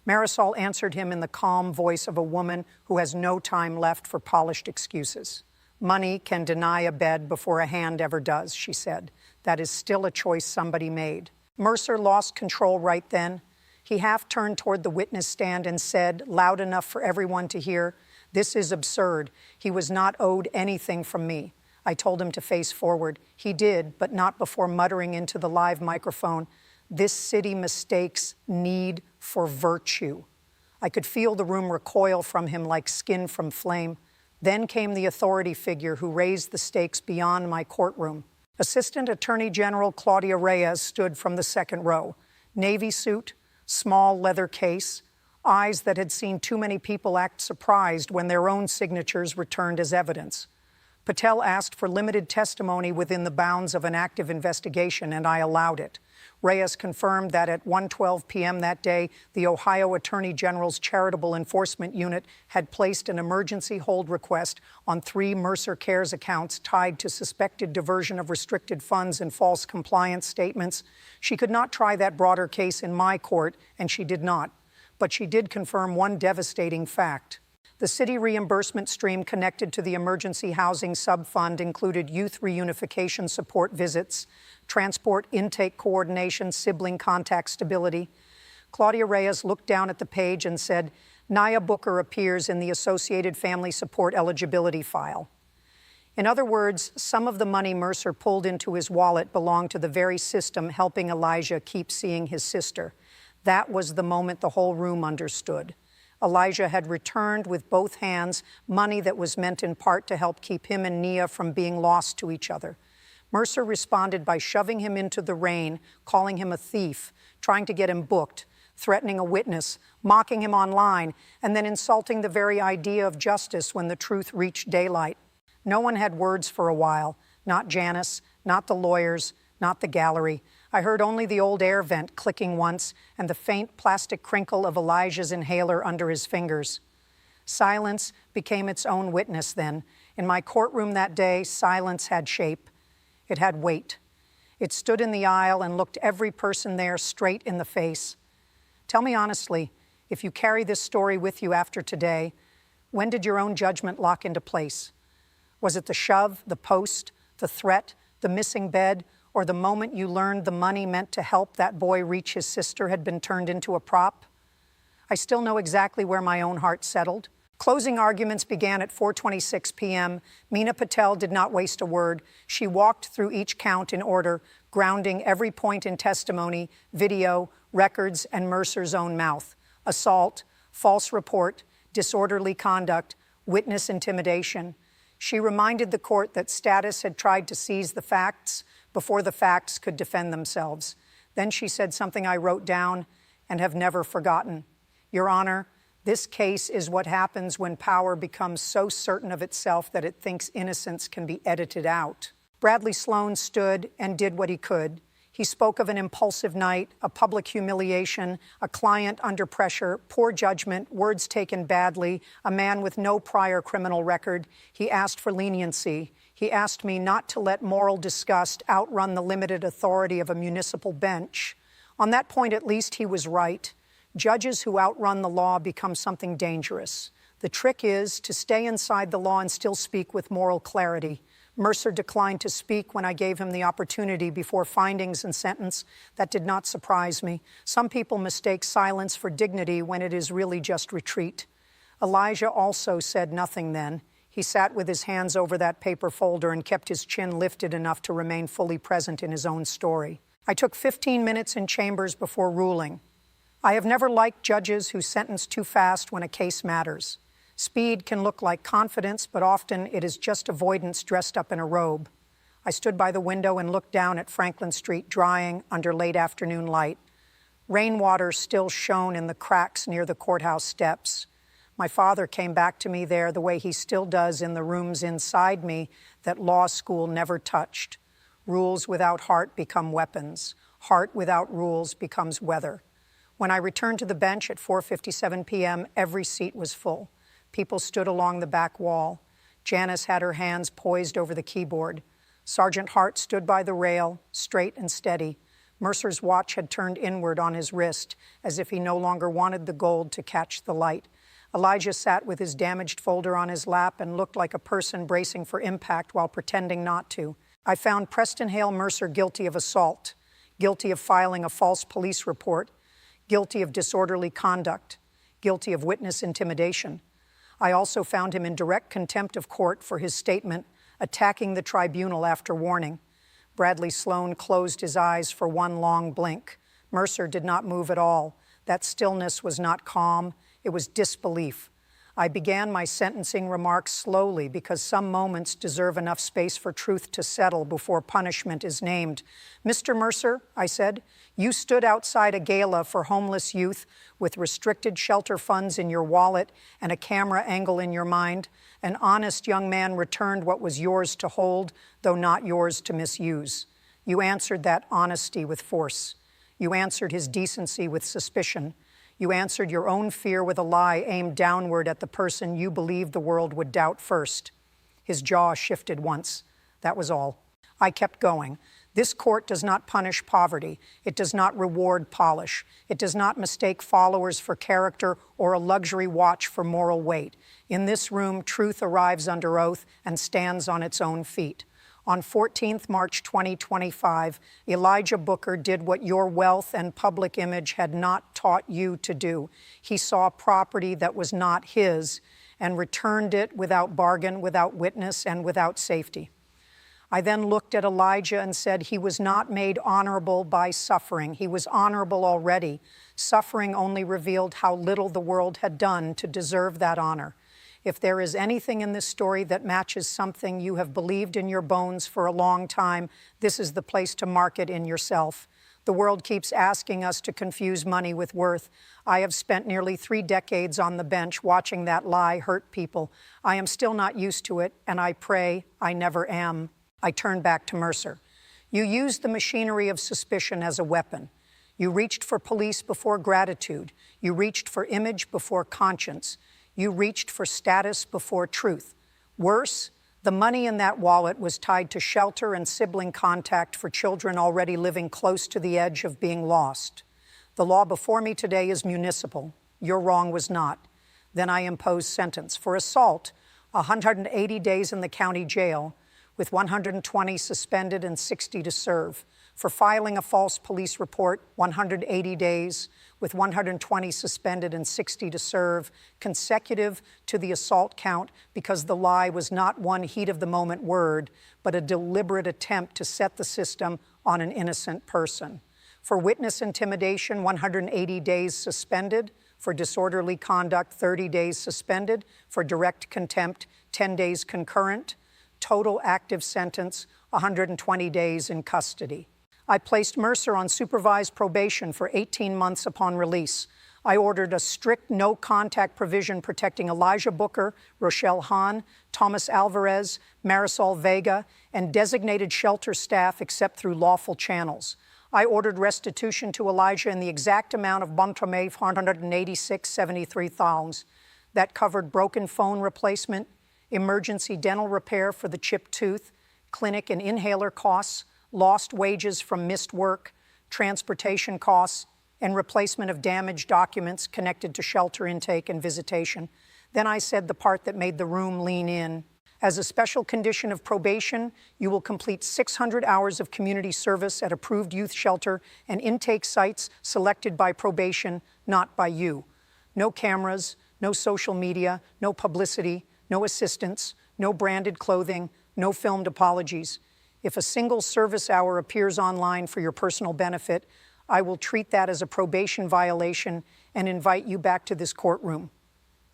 Marisol answered him in the calm voice of a woman who has no time left for polished excuses. Money can deny a bed before a hand ever does, she said. That is still a choice somebody made. Mercer lost control right then. He half turned toward the witness stand and said, loud enough for everyone to hear, "This is absurd. He was not owed anything from me." I told him to face forward. He did, but not before muttering into the live microphone, "This city mistakes need for virtue." I could feel the room recoil from him like skin from flame. Then came the authority figure who raised the stakes beyond my courtroom. Assistant Attorney General Claudia Reyes stood from the second row. Navy suit, small leather case, eyes that had seen too many people act surprised when their own signatures returned as evidence. Patel asked for limited testimony within the bounds of an active investigation, and I allowed it. Reyes confirmed that at 1:12 p.m. that day, the Ohio Attorney General's Charitable Enforcement Unit had placed an emergency hold request on 3 Mercer Cares accounts tied to suspected diversion of restricted funds and false compliance statements. She could not try that broader case in my court, and she did not. But she did confirm one devastating fact. The city reimbursement stream connected to the emergency housing subfund included youth reunification support visits, transport intake coordination, sibling contact stability. Claudia Reyes looked down at the page and said, "Naya Booker appears in the Associated Family Support eligibility file." In other words, some of the money Mercer pulled into his wallet belonged to the very system helping Elijah keep seeing his sister. That was the moment the whole room understood. Elijah had returned with both hands money that was meant in part to help keep him and Nia from being lost to each other. Mercer responded by shoving him into the rain, calling him a thief, trying to get him booked, threatening a witness, mocking him online, and then insulting the very idea of justice when the truth reached daylight. No one had words for a while, not Janice, not the lawyers, not the gallery. I heard only the old air vent clicking once and the faint plastic crinkle of Elijah's inhaler under his fingers. Silence became its own witness then. In my courtroom that day, silence had shape. It had weight. It stood in the aisle and looked every person there straight in the face. Tell me honestly, if you carry this story with you after today, when did your own judgment lock into place? Was it the shove, the post, the threat, the missing bed, or the moment you learned the money meant to help that boy reach his sister had been turned into a prop? I still know exactly where my own heart settled. Closing arguments began at 4:26 p.m. Meena Patel did not waste a word. She walked through each count in order, grounding every point in testimony, video, records, and Mercer's own mouth. Assault, false report, disorderly conduct, witness intimidation. She reminded the court that status had tried to seize the facts before the facts could defend themselves. Then she said something I wrote down and have never forgotten. Your Honor, this case is what happens when power becomes so certain of itself that it thinks innocence can be edited out. Bradley Sloan stood and did what he could. He spoke of an impulsive night, a public humiliation, a client under pressure, poor judgment, words taken badly, a man with no prior criminal record. He asked for leniency. He asked me not to let moral disgust outrun the limited authority of a municipal bench. On that point, at least, he was right. Judges who outrun the law become something dangerous. The trick is to stay inside the law and still speak with moral clarity. Mercer declined to speak when I gave him the opportunity before findings and sentence. That did not surprise me. Some people mistake silence for dignity when it is really just retreat. Elijah also said nothing then. He sat with his hands over that paper folder and kept his chin lifted enough to remain fully present in his own story. I took 15 minutes in chambers before ruling. I have never liked judges who sentence too fast when a case matters. Speed can look like confidence, but often it is just avoidance dressed up in a robe. I stood by the window and looked down at Franklin Street drying under late afternoon light. Rainwater still shone in the cracks near the courthouse steps. My father came back to me there the way he still does in the rooms inside me that law school never touched. Rules without heart become weapons. Heart without rules becomes weather. When I returned to the bench at 4:57 p.m., every seat was full. People stood along the back wall. Janice had her hands poised over the keyboard. Sergeant Hart stood by the rail, straight and steady. Mercer's watch had turned inward on his wrist, as if he no longer wanted the gold to catch the light. Elijah sat with his damaged folder on his lap and looked like a person bracing for impact while pretending not to. I found Preston Hale Mercer guilty of assault, guilty of filing a false police report, guilty of disorderly conduct, guilty of witness intimidation. I also found him in direct contempt of court for his statement attacking the tribunal after warning. Bradley Sloan closed his eyes for one long blink. Mercer did not move at all. That stillness was not calm, it was disbelief. I began my sentencing remarks slowly because some moments deserve enough space for truth to settle before punishment is named. Mr. Mercer, I said, you stood outside a gala for homeless youth with restricted shelter funds in your wallet and a camera angle in your mind. An honest young man returned what was yours to hold, though not yours to misuse. You answered that honesty with force. You answered his decency with suspicion. You answered your own fear with a lie aimed downward at the person you believed the world would doubt first. His jaw shifted once. That was all. I kept going. This court does not punish poverty. It does not reward polish. It does not mistake followers for character or a luxury watch for moral weight. In this room, truth arrives under oath and stands on its own feet. On 14th March 2025, Elijah Booker did what your wealth and public image had not taught you to do. He saw property that was not his and returned it without bargain, without witness, and without safety. I then looked at Elijah and said he was not made honorable by suffering. He was honorable already. Suffering only revealed how little the world had done to deserve that honor. If there is anything in this story that matches something you have believed in your bones for a long time, this is the place to mark it in yourself. The world keeps asking us to confuse money with worth. I have spent nearly 3 decades on the bench watching that lie hurt people. I am still not used to it, and I pray I never am. I turn back to Mercer. You used the machinery of suspicion as a weapon. You reached for police before gratitude. You reached for image before conscience. You reached for status before truth. Worse, the money in that wallet was tied to shelter and sibling contact for children already living close to the edge of being lost. The law before me today is municipal. Your wrong was not. Then I impose sentence. For assault, 180 days in the county jail. with 120 suspended and 60 to serve. For filing a false police report, 180 days, with 120 suspended and 60 to serve, consecutive to the assault count because the lie was not one heat-of-the-moment word, but a deliberate attempt to set the system on an innocent person. For witness intimidation, 180 days suspended. For disorderly conduct, 30 days suspended. For direct contempt, 10 days concurrent. Total active sentence, 120 days in custody. I placed Mercer on supervised probation for 18 months upon release. I ordered a strict no-contact provision protecting Elijah Booker, Rochelle Hahn, Thomas Alvarez, Marisol Vega, and designated shelter staff except through lawful channels. I ordered restitution to Elijah in the exact amount of Bontrame 486.73 thongs. That covered broken phone replacement, emergency dental repair for the chipped tooth, clinic and inhaler costs, lost wages from missed work, transportation costs, and replacement of damaged documents connected to shelter intake and visitation. Then I said the part that made the room lean in. As a special condition of probation, you will complete 600 hours of community service at approved youth shelter and intake sites selected by probation, not by you. No cameras, no social media, no publicity, no assistance, no branded clothing, no filmed apologies. If a single service hour appears online for your personal benefit, I will treat that as a probation violation and invite you back to this courtroom.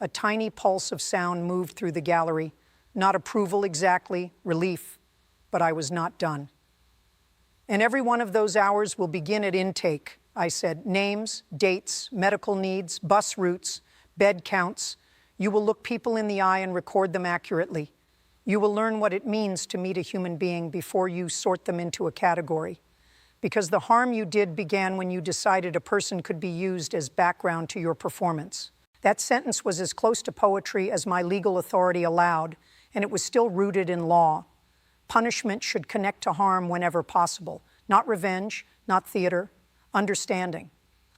A tiny pulse of sound moved through the gallery. Not approval exactly, relief, but I was not done. And every one of those hours will begin at intake, I said. Names, dates, medical needs, bus routes, bed counts. You will look people in the eye and record them accurately. You will learn what it means to meet a human being before you sort them into a category. Because the harm you did began when you decided a person could be used as background to your performance. That sentence was as close to poetry as my legal authority allowed, and it was still rooted in law. Punishment should connect to harm whenever possible, not revenge, not theater, understanding.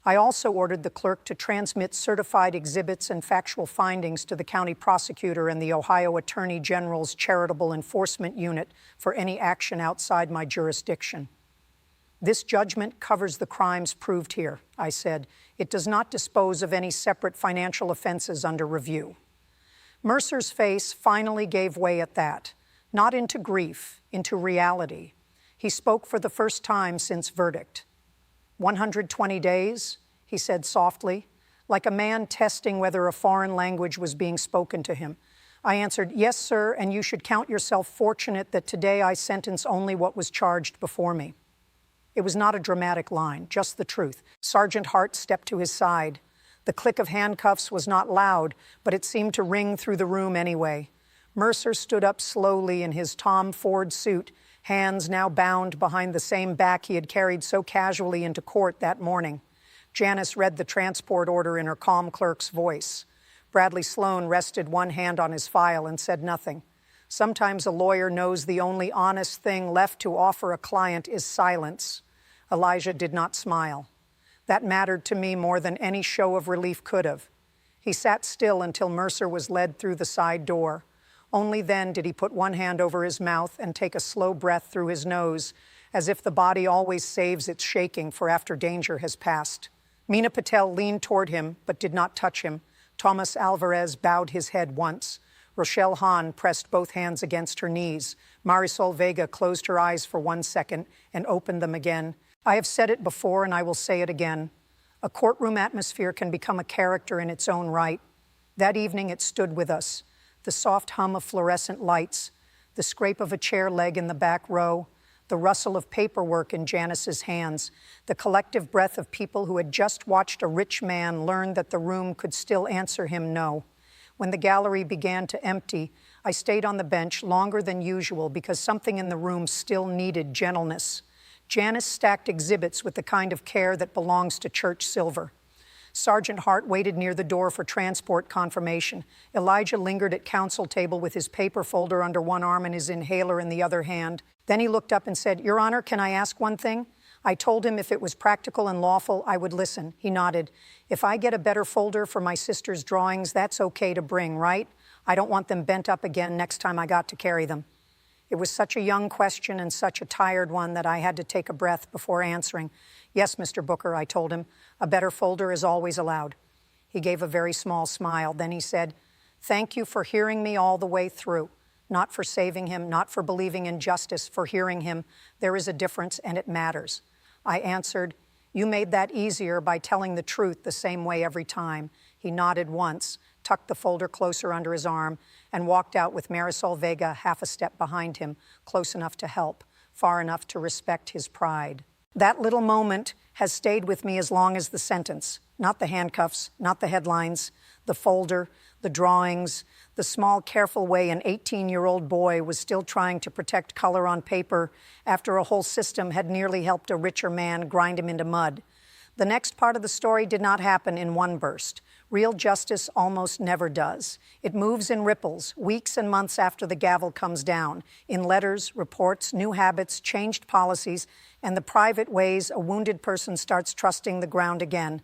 I also ordered the clerk to transmit certified exhibits and factual findings to the county prosecutor and the Ohio Attorney General's Charitable Enforcement Unit for any action outside my jurisdiction. This judgment covers the crimes proved here, I said. It does not dispose of any separate financial offenses under review. Mercer's face finally gave way at that, not into grief, into reality. He spoke for the first time since verdict. 120 days, he said softly, like a man testing whether a foreign language was being spoken to him. I answered, yes, sir, and you should count yourself fortunate that today I sentence only what was charged before me. It was not a dramatic line, just the truth. Sergeant Hart stepped to his side. The click of handcuffs was not loud, but it seemed to ring through the room anyway. Mercer stood up slowly in his Tom Ford suit, hands now bound behind the same back he had carried so casually into court that morning. Janice read the transport order in her calm clerk's voice. Bradley Sloan rested one hand on his file and said nothing. Sometimes a lawyer knows the only honest thing left to offer a client is silence. Elijah did not smile. That mattered to me more than any show of relief could have. He sat still until Mercer was led through the side door. Only then did he put one hand over his mouth and take a slow breath through his nose, as if the body always saves its shaking for after danger has passed. Meena Patel leaned toward him, but did not touch him. Thomas Alvarez bowed his head once. Rochelle Hahn pressed both hands against her knees. Marisol Vega closed her eyes for 1 second and opened them again. I have said it before, and I will say it again. A courtroom atmosphere can become a character in its own right. That evening it stood with us. The soft hum of fluorescent lights, the scrape of a chair leg in the back row, the rustle of paperwork in Janice's hands, the collective breath of people who had just watched a rich man learn that the room could still answer him no. When the gallery began to empty, I stayed on the bench longer than usual because something in the room still needed gentleness. Janice stacked exhibits with the kind of care that belongs to church silver. Sergeant Hart waited near the door for transport confirmation. Elijah lingered at counsel table with his paper folder under one arm and his inhaler in the other hand. Then he looked up and said, Your Honor, can I ask one thing? I told him if it was practical and lawful, I would listen. He nodded. If I get a better folder for my sister's drawings, that's okay to bring, right? I don't want them bent up again next time I got to carry them. It was such a young question and such a tired one that I had to take a breath before answering. Yes, Mr. Booker, I told him. A better folder is always allowed. He gave a very small smile. Then he said, "Thank you for hearing me all the way through. Not for saving him, not for believing in justice, for hearing him. There is a difference and it matters." I answered, "You made that easier by telling the truth the same way every time." He nodded once, tucked the folder closer under his arm, and walked out with Marisol Vega half a step behind him, close enough to help, far enough to respect his pride. That little moment has stayed with me as long as the sentence. Not the handcuffs, not the headlines, the folder, the drawings, the small, careful way an 18-year-old boy was still trying to protect color on paper after a whole system had nearly helped a richer man grind him into mud. The next part of the story did not happen in one burst. Real justice almost never does. It moves in ripples, weeks and months after the gavel comes down, in letters, reports, new habits, changed policies, and the private ways a wounded person starts trusting the ground again.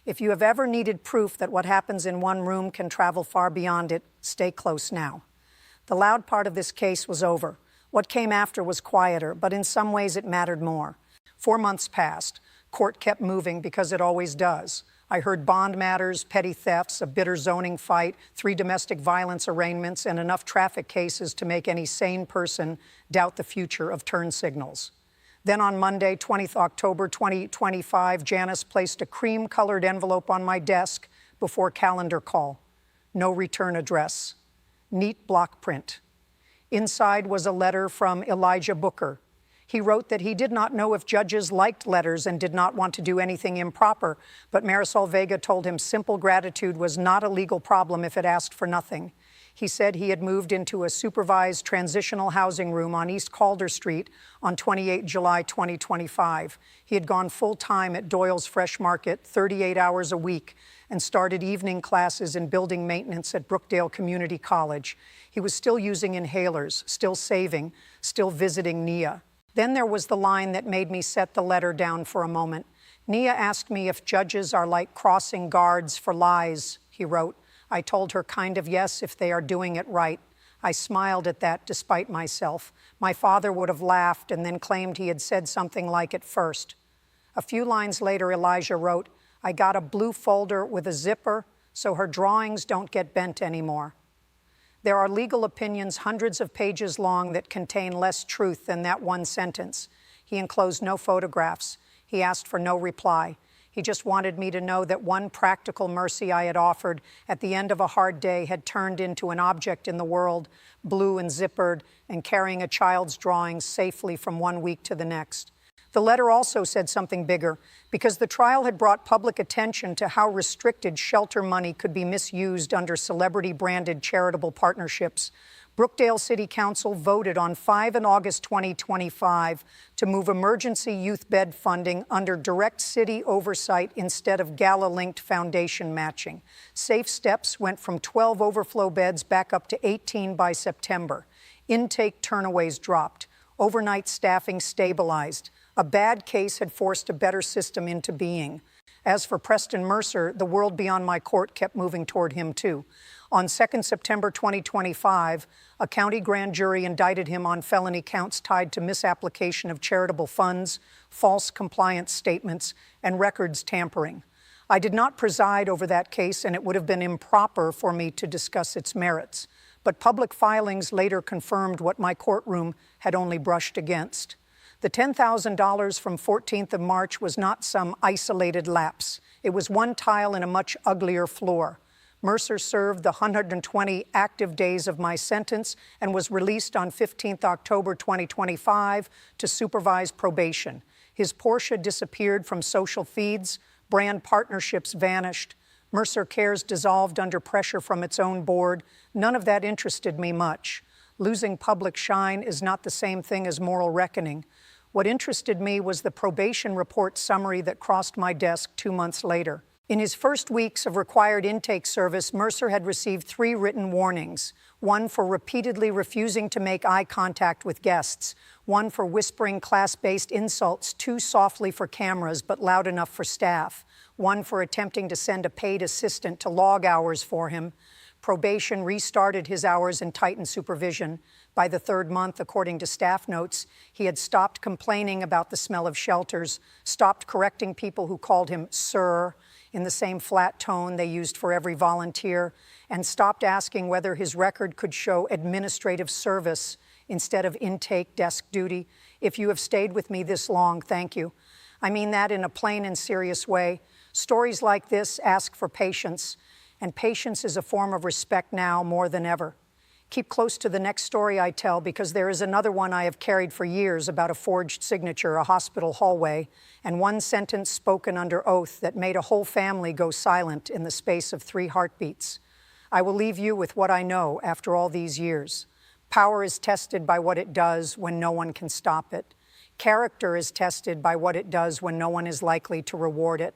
If you have ever needed proof that what happens in one room can travel far beyond it, stay close now. The loud part of this case was over. What came after was quieter, but in some ways it mattered more. 4 months passed. Court kept moving because it always does. I heard bond matters, petty thefts, a bitter zoning fight, 3 domestic violence arraignments, and enough traffic cases to make any sane person doubt the future of turn signals. Then on Monday, 20th October 2025, Janice placed a cream-colored envelope on my desk before calendar call. No return address. Neat block print. Inside was a letter from Elijah Booker. He wrote that he did not know if judges liked letters and did not want to do anything improper, but Marisol Vega told him simple gratitude was not a legal problem if it asked for nothing. He said he had moved into a supervised transitional housing room on East Calder Street on 28 July 2025. He had gone full-time at Doyle's Fresh Market, 38 hours a week, and started evening classes in building maintenance at Brookdale Community College. He was still using inhalers, still saving, still visiting Nia. Then there was the line that made me set the letter down for a moment. Nia asked me if judges are like crossing guards for lies, he wrote. I told her kind of yes if they are doing it right. I smiled at that despite myself. My father would have laughed and then claimed he had said something like it first. A few lines later, Elijah wrote, I got a blue folder with a zipper so her drawings don't get bent anymore. There are legal opinions hundreds of pages long that contain less truth than that one sentence. He enclosed no photographs. He asked for no reply. He just wanted me to know that one practical mercy I had offered at the end of a hard day had turned into an object in the world, blue and zippered, and carrying a child's drawings safely from one week to the next. The letter also said something bigger, because the trial had brought public attention to how restricted shelter money could be misused under celebrity-branded charitable partnerships. Brookdale City Council voted on 5 in August 2025 to move emergency youth bed funding under direct city oversight instead of gala-linked foundation matching. Safe Steps went from 12 overflow beds back up to 18 by September. Intake turnaways dropped. Overnight staffing stabilized. A bad case had forced a better system into being. As for Preston Mercer, the world beyond my court kept moving toward him too. On 2 September 2025, a county grand jury indicted him on felony counts tied to misapplication of charitable funds, false compliance statements, and records tampering. I did not preside over that case, and it would have been improper for me to discuss its merits. But public filings later confirmed what my courtroom had only brushed against. The $10,000 from 14th of March was not some isolated lapse. It was one tile in a much uglier floor. Mercer served the 120 active days of my sentence and was released on 15th October 2025 to supervise probation. His Porsche disappeared from social feeds. Brand partnerships vanished. Mercer Cares dissolved under pressure from its own board. None of that interested me much. Losing public shine is not the same thing as moral reckoning. What interested me was the probation report summary that crossed my desk 2 months later. In his first weeks of required intake service, Mercer had received 3 written warnings. One for repeatedly refusing to make eye contact with guests. One for whispering class-based insults too softly for cameras but loud enough for staff. One for attempting to send a paid assistant to log hours for him. Probation restarted his hours and tightened supervision. By the third month, according to staff notes, he had stopped complaining about the smell of shelters, stopped correcting people who called him sir in the same flat tone they used for every volunteer, and stopped asking whether his record could show administrative service instead of intake desk duty. If you have stayed with me this long, thank you. I mean that in a plain and serious way. Stories like this ask for patience, and patience is a form of respect now more than ever. Keep close to the next story I tell, because there is another one I have carried for years about a forged signature, a hospital hallway, and one sentence spoken under oath that made a whole family go silent in the space of 3 heartbeats. I will leave you with what I know after all these years. Power is tested by what it does when no one can stop it. Character is tested by what it does when no one is likely to reward it.